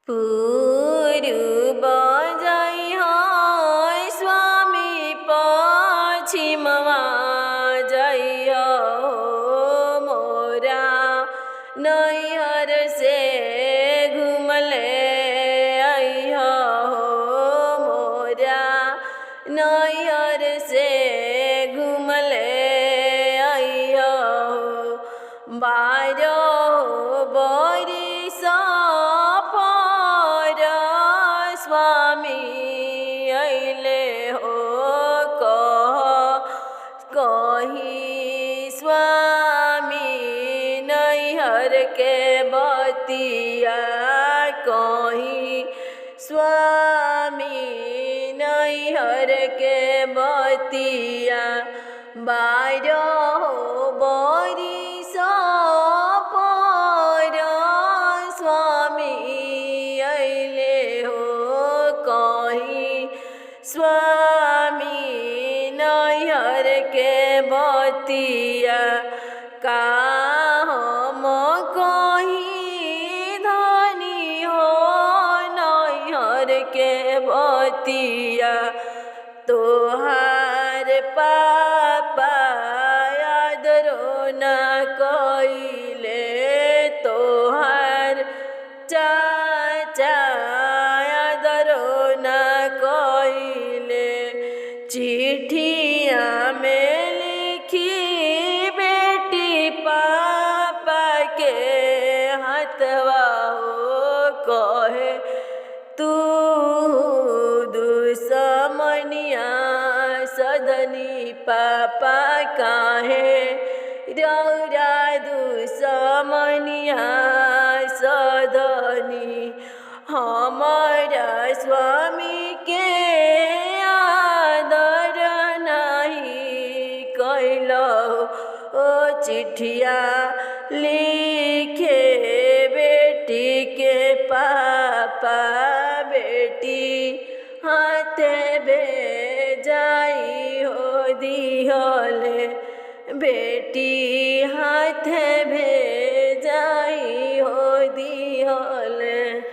पूर्व जाइ हो स्वामी पश्चिमवा जइयो मोरा नैहर से घुमले अइहो मोरा नैहर से घुमले अइहो बारो बरिस पर स्वामी अइले हो कही स्वामी नैहर के बतिया कही स्वामी नैहर के बतिया बारो बरिस पर स्वामी अइले हो कही स्वामी नैहर के बतिया का हम कही धनी हो नैहर के बतिया तोहार पापा यादरो न कइले तोहार चाचा यादरो न कइले चिट्ठिया में लिखी बेटी पापा के हाथवा हो कहे तू दुश्मनिया सदनी पापा काहे रौरा दुश्मनिया सदनी हमारा स्वामी के आदर नहीं कैलो ओ चिट्ठिया लिखे बेटी के पापा बेटी हाथ भेजाई हो दिहले बेटी हाथ भे